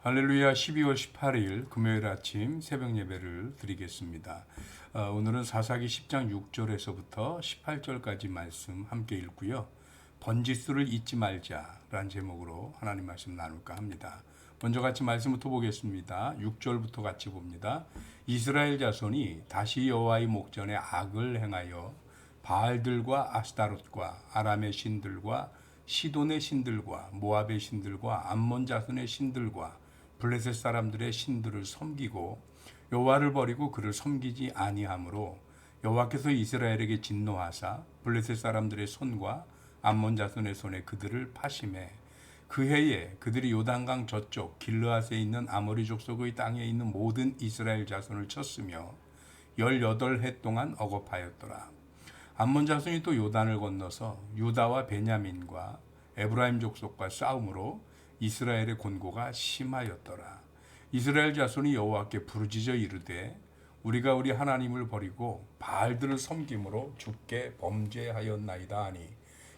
할렐루야. 12월 18일 금요일 아침 새벽 예배를 드리겠습니다. 오늘은 사사기 10장 6절에서부터 18절까지 말씀 함께 읽고요. 번지수를 잊지 말자라는 제목으로 하나님 말씀 나눌까 합니다. 먼저 같이 말씀부터 보겠습니다. 6절부터 같이 봅니다. 이스라엘 자손이 다시 여호와의 목전에 악을 행하여 바알들과 아스타롯과 아람의 신들과 시돈의 신들과 모압의 신들과 암몬 자손의 신들과 블레셋 사람들의 신들을 섬기고 여호와를 버리고 그를 섬기지 아니하므로 여호와께서 이스라엘에게 진노하사 블레셋 사람들의 손과 암몬 자손의 손에 그들을 파심해 그 해에 그들이 요단강 저쪽 길르앗에 있는 아모리 족속의 땅에 있는 모든 이스라엘 자손을 쳤으며 18해 동안 억압하였더라. 암몬 자손이 또 요단을 건너서 유다와 베냐민과 에브라임 족속과 싸움으로 이스라엘의 곤고가 심하였더라. 이스라엘 자손이 여호와께 부르짖어 이르되 우리가 우리 하나님을 버리고 바알들을 섬김으로 주께 범죄하였나이다 하니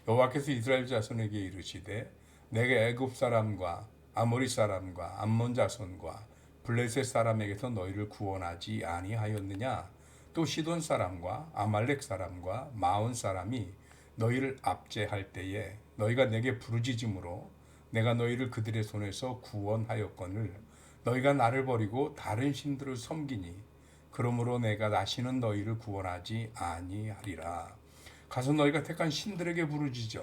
여호와께서 이스라엘 자손에게 이르시되 내게 애굽 사람과 아모리 사람과 암몬 자손과 블레셋 사람에게서 너희를 구원하지 아니하였느냐? 또 시돈 사람과 아말렉 사람과 마온 사람이 너희를 압제할 때에 너희가 내게 부르짖음으로 내가 너희를 그들의 손에서 구원하였거늘 너희가 나를 버리고 다른 신들을 섬기니 그러므로 내가 다시는 너희를 구원하지 아니하리라. 가서 너희가 택한 신들에게 부르짖어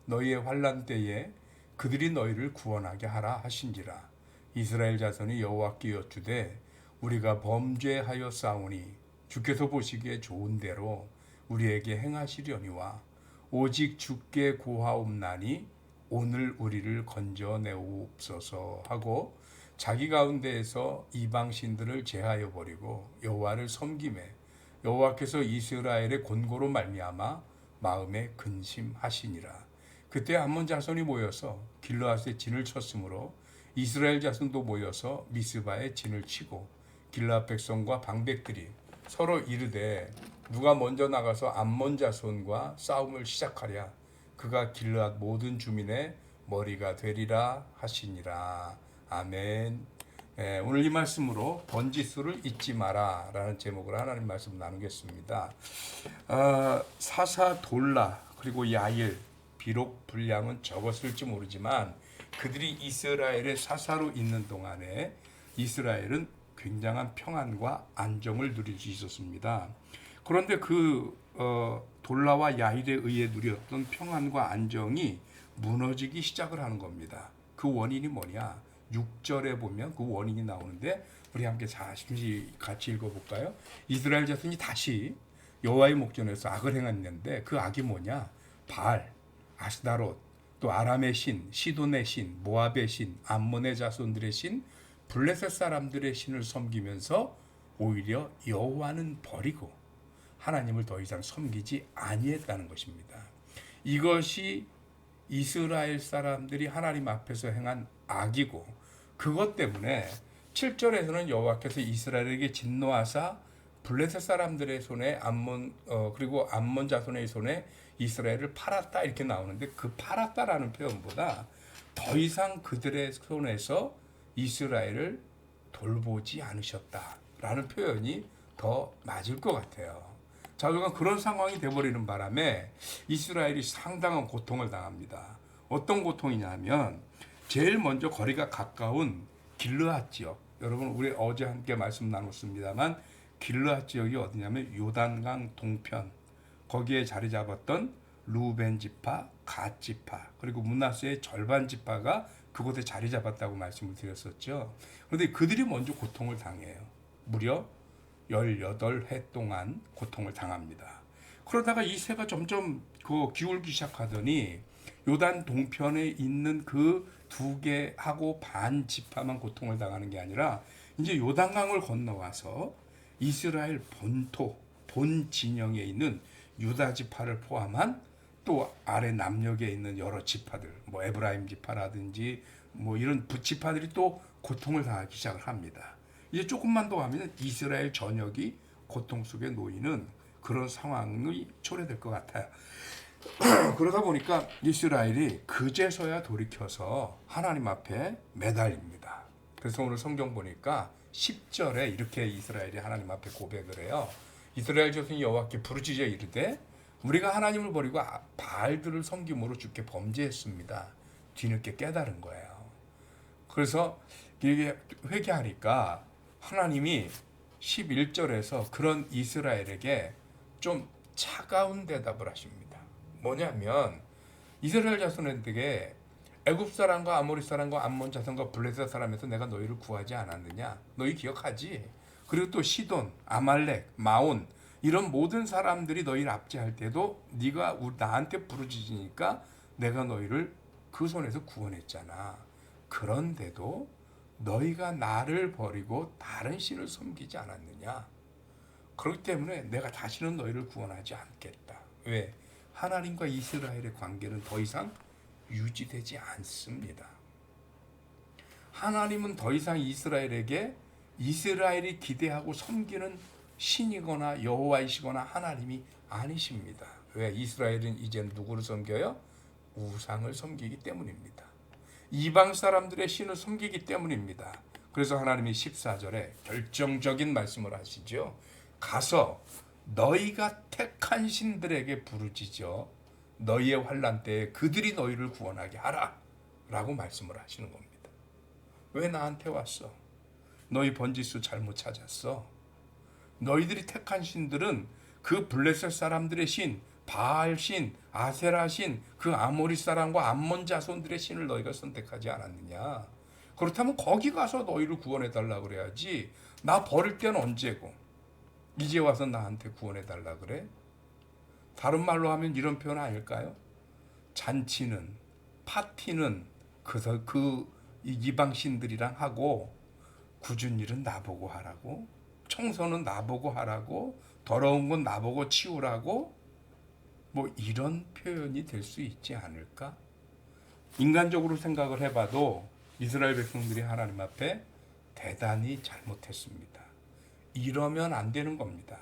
너희의 환난 때에 그들이 너희를 구원하게 하라 하신지라. 이스라엘 자손이 여호와께 여쭈되 우리가 범죄하여 싸우니 주께서 보시기에 좋은 대로 우리에게 행하시려니와 오직 주께 구하옵나니 오늘 우리를 건져내옵소서 하고 자기 가운데에서 이방 신들을 제하여 버리고 여호와를 섬김에 여호와께서 이스라엘의 곤고로 말미암아 마음에 근심하시니라. 그때 암몬 자손이 모여서 길르앗에 진을 쳤으므로 이스라엘 자손도 모여서 미스바에 진을 치고 길르앗 백성과 방백들이 서로 이르되 누가 먼저 나가서 암몬 자손과 싸움을 시작하랴. 그가 길르앗 모든 주민의 머리가 되리라 하시니라. 아멘. 오늘 이 말씀으로 번지수를 잊지 마라 라는 제목으로 하나님 말씀 나누겠습니다. 사사 돌라 그리고 야일 비록 분량은 적었을지 모르지만 그들이 이스라엘의 사사로 있는 동안에 이스라엘은 굉장한 평안과 안정을 누릴 수 있었습니다. 그런데 돌라와 야일에 의해 누렸던 평안과 안정이 무너지기 시작을 하는 겁니다. 그 원인이 뭐냐? 6절에 보면 그 원인이 나오는데 우리 함께 잠시 같이 읽어볼까요? 이스라엘 자손이 다시 여호와의 목전에서 악을 행했는데 그 악이 뭐냐? 바알, 아스다롯, 또 아람의 신, 시돈의 신, 모압의 신, 암몬의 자손들의 신, 블레셋 사람들의 신을 섬기면서 오히려 여호와는 버리고 하나님을 더 이상 섬기지 아니했다는 것입니다. 이것이 이스라엘 사람들이 하나님 앞에서 행한 악이고 그것 때문에 7절에서는 여호와께서 이스라엘에게 진노하사 블레셋 사람들의 손에 그리고 암몬 자손의 손에 이스라엘을 팔았다 이렇게 나오는데 그 팔았다라는 표현보다 더 이상 그들의 손에서 이스라엘을 돌보지 않으셨다라는 표현이 더 맞을 것 같아요. 자, 그런 상황이 돼버리는 바람에 이스라엘이 상당한 고통을 당합니다. 어떤 고통이냐면 제일 먼저 거리가 가까운 길르앗 지역. 여러분 우리 어제 함께 말씀 나눴습니다만 길르앗 지역이 어디냐면 요단강 동편 거기에 자리 잡았던 루벤 지파, 갓 지파 그리고 므낫세의 절반 지파가 그곳에 자리 잡았다고 말씀을 드렸었죠. 그런데 그들이 먼저 고통을 당해요. 무려 18해 동안 고통을 당합니다. 그러다가 이 새가 점점 기울기 시작하더니 요단 동편에 있는 그 2개하고 반 지파만 고통을 당하는 게 아니라 이제 요단강을 건너와서 이스라엘 본 진영에 있는 유다 지파를 포함한 또 아래 남녘에 있는 여러 지파들, 에브라임 지파라든지 이런 부지파들이 또 고통을 당하기 시작을 합니다. 이제 조금만 더 하면 이스라엘 전역이 고통 속에 놓이는 그런 상황이 초래될 것 같아요. 그러다 보니까 이스라엘이 그제서야 돌이켜서 하나님 앞에 매달립니다. 그래서 오늘 성경 보니까 10절에 이렇게 이스라엘이 하나님 앞에 고백을 해요. 이스라엘 자손이 여호와께 부르짖어 이르되 우리가 하나님을 버리고 바알들을 섬김으로 주께 범죄했습니다. 뒤늦게 깨달은 거예요. 그래서 이게 회개하니까 하나님이 11절에서 그런 이스라엘에게 좀 차가운 대답을 하십니다. 뭐냐면 이스라엘 자손에게 애굽 사람과 아모리 사람과 암몬 자손과 블레셋 사람에서 내가 너희를 구하지 않았느냐? 너희 기억하지? 그리고 또 시돈, 아말렉, 마온 이런 모든 사람들이 너희를 압제할 때도 네가 나한테 부르짖으니까 내가 너희를 그 손에서 구원했잖아. 그런데도 너희가 나를 버리고 다른 신을 섬기지 않았느냐? 그렇기 때문에 내가 다시는 너희를 구원하지 않겠다. 왜? 하나님과 이스라엘의 관계는 더 이상 유지되지 않습니다. 하나님은 더 이상 이스라엘에게 이스라엘이 기대하고 섬기는 신이거나 여호와이시거나 하나님이 아니십니다. 왜? 이스라엘은 이제 누구를 섬겨요? 우상을 섬기기 때문입니다. 이방 사람들의 신을 섬기기 때문입니다. 그래서 하나님이 14절에 결정적인 말씀을 하시죠. 가서 너희가 택한 신들에게 부르짖어 너희의 환난 때에 그들이 너희를 구원하게 하라 라고 말씀을 하시는 겁니다. 왜 나한테 왔어? 너희 번지수 잘못 찾았어. 너희들이 택한 신들은 그 블레셋 사람들의 신, 바알 신, 아세라 신, 그 아모리 사람과 암몬 자손들의 신을 너희가 선택하지 않았느냐? 그렇다면 거기 가서 너희를 구원해 달라 그래야지. 나 버릴 때는 언제고 이제 와서 나한테 구원해 달라 그래? 다른 말로 하면 이런 표현 아닐까요? 잔치는 파티는 그 이방 신들이랑 하고 굳은 일은 나보고 하라고, 청소는 나보고 하라고, 더러운 건 나보고 치우라고, 뭐 이런 표현이 될 수 있지 않을까? 인간적으로 생각을 해봐도 이스라엘 백성들이 하나님 앞에 대단히 잘못했습니다. 이러면 안 되는 겁니다.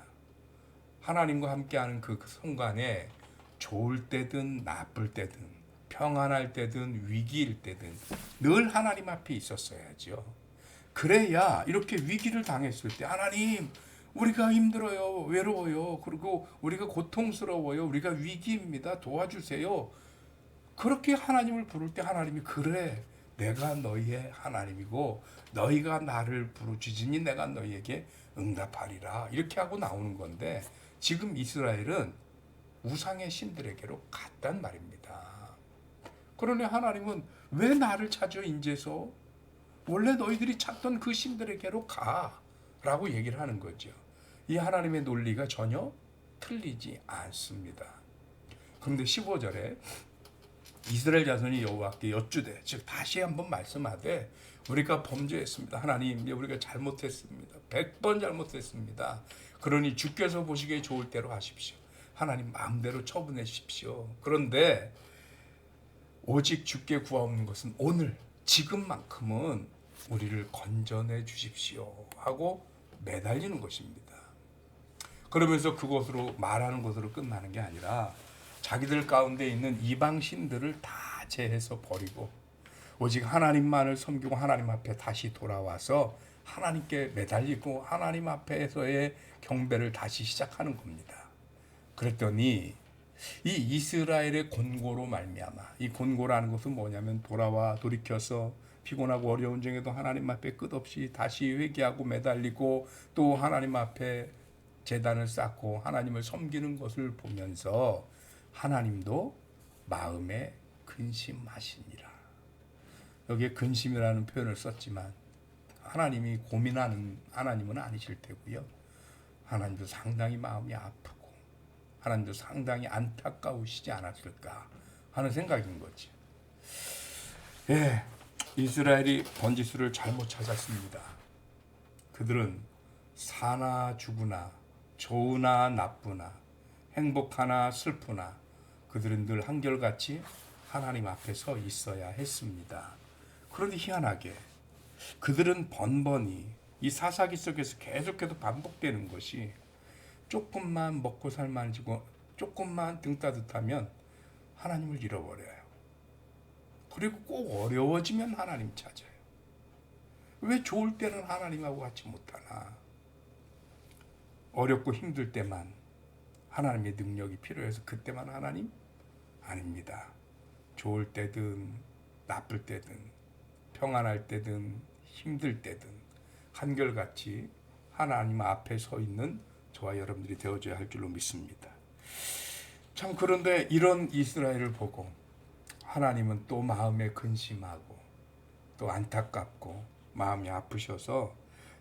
하나님과 함께하는 그 순간에 좋을 때든 나쁠 때든 평안할 때든 위기일 때든 늘 하나님 앞에 있었어야죠. 그래야 이렇게 위기를 당했을 때 하나님 우리가 힘들어요, 외로워요, 그리고 우리가 고통스러워요, 우리가 위기입니다, 도와주세요. 그렇게 하나님을 부를 때 하나님이 그래 내가 너희의 하나님이고 너희가 나를 부르짖으니 내가 너희에게 응답하리라 이렇게 하고 나오는 건데 지금 이스라엘은 우상의 신들에게로 갔단 말입니다. 그러니 하나님은 왜 나를 찾아 인제서 원래 너희들이 찾던 그 신들에게로 가라고 얘기를 하는 거죠. 이 하나님의 논리가 전혀 틀리지 않습니다. 그런데 15절에 이스라엘 자손이 여호와께 여쭈되 즉 다시 한번 말씀하되 우리가 범죄했습니다. 하나님 우리가 잘못했습니다. 100번 잘못했습니다. 그러니 주께서 보시기에 좋을 대로 하십시오. 하나님 마음대로 처분해 주십시오. 그런데 오직 주께 구하옵는 것은 오늘 지금만큼은 우리를 건져내 주십시오 하고 매달리는 것입니다. 그러면서 그것으로 말하는 것으로 끝나는 게 아니라 자기들 가운데 있는 이방 신들을 다 제해서 버리고 오직 하나님만을 섬기고 하나님 앞에 다시 돌아와서 하나님께 매달리고 하나님 앞에서의 경배를 다시 시작하는 겁니다. 그랬더니 이 이스라엘의 곤고로 말미암아 이 곤고라는 것은 뭐냐면 돌이켜서 피곤하고 어려운 중에도 하나님 앞에 끝없이 다시 회개하고 매달리고 또 하나님 앞에 제단을 쌓고 하나님을 섬기는 것을 보면서 하나님도 마음에 근심하시니라. 여기에 근심이라는 표현을 썼지만 하나님이 고민하는 하나님은 아니실 테고요. 하나님도 상당히 마음이 아프고 하나님도 상당히 안타까우시지 않았을까 하는 생각인 거죠. 예, 이스라엘이 번지수를 잘못 찾았습니다. 그들은 사나 죽으나 좋으나 나쁘나 행복하나 슬프나 그들은 늘 한결같이 하나님 앞에 서 있어야 했습니다. 그런데 희한하게 그들은 번번이 이 사사기 속에서 계속해서 반복되는 것이 조금만 먹고 살만지고 조금만 등 따뜻하면 하나님을 잃어버려요. 그리고 꼭 어려워지면 하나님 찾아요. 왜 좋을 때는 하나님하고 같이 못하나? 어렵고 힘들 때만 하나님의 능력이 필요해서 그때만 하나님? 아닙니다. 좋을 때든 나쁠 때든 평안할 때든 힘들 때든 한결같이 하나님 앞에 서 있는 저와 여러분들이 되어줘야 할 줄로 믿습니다. 참 그런데 이런 이스라엘을 보고 하나님은 또 마음에 근심하고 또 안타깝고 마음이 아프셔서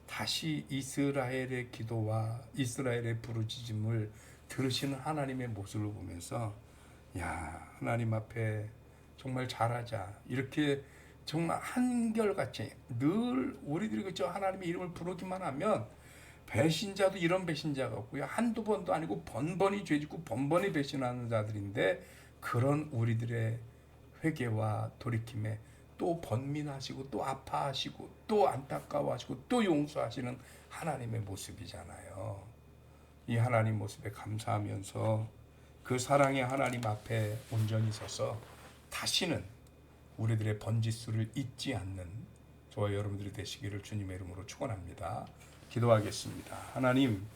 다시 이스라엘의 기도와 이스라엘의 부르짖음을 들으시는 하나님의 모습을 보면서 야, 하나님 앞에 정말 잘하자. 이렇게 정말 한결같이 늘 우리들이 그저 하나님의 이름을 부르기만 하면 배신자도 이런 배신자가 없고요. 한두 번도 아니고 번번이 죄짓고 번번이 배신하는 자들인데 그런 우리들의 회개와 돌이킴에 또 번민하시고 또 아파하시고 또 안타까워하시고 또 용서하시는 하나님의 모습이잖아요. 이 하나님 모습에 감사하면서 그 사랑의 하나님 앞에 온전히 서서 다시는 우리들의 번짓수를 잊지 않는 저와 여러분들이 되시기를 주님의 이름으로 축원합니다. 기도하겠습니다. 하나님,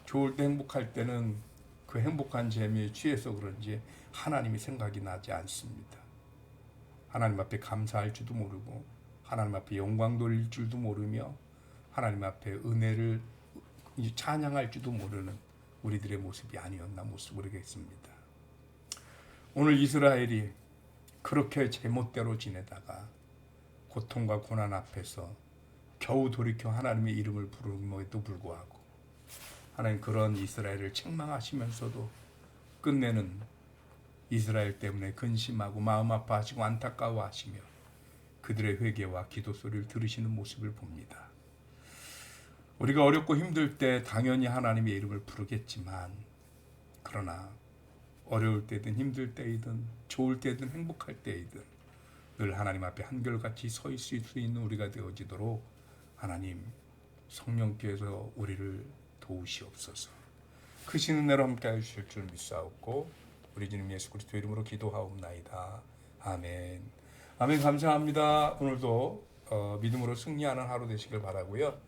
좋을 때 행복할 때는 그 행복한 재미에 취해서 그런지 하나님이 생각이 나지 않습니다. 하나님 앞에 감사할 줄도 모르고 하나님 앞에 영광 돌릴 줄도 모르며 하나님 앞에 은혜를 찬양할 줄도 모르는 우리들의 모습이 아니었나 모르겠습니다. 오늘 이스라엘이 그렇게 제멋대로 지내다가 고통과 고난 앞에서 겨우 돌이켜 하나님의 이름을 부름에도 불구하고 하나님 그런 이스라엘을 책망하시면서도 끝내는 이스라엘 때문에 근심하고 마음 아파하시고 안타까워하시며 그들의 회개와 기도 소리를 들으시는 모습을 봅니다. 우리가 어렵고 힘들 때 당연히 하나님의 이름을 부르겠지만 그러나 어려울 때든 힘들 때이든 좋을 때든 행복할 때이든 늘 하나님 앞에 한결같이 서 있을 수 있는 우리가 되어지도록 하나님 성령께서 우리를 도우시옵소서. 크신 은혜로 함께 하실 줄 믿사옵고 우리 주님 예수 그리스도 이름으로 기도하옵나이다. 아멘. 아멘. 감사합니다. 오늘도 믿음으로 승리하는 하루 되시길 바라고요.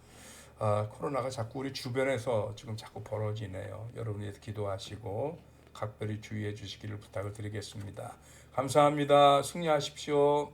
코로나가 자꾸 우리 주변에서 지금 자꾸 벌어지네요. 여러분이 위해서 기도하시고 각별히 주의해 주시기를 부탁을 드리겠습니다. 감사합니다. 승리하십시오.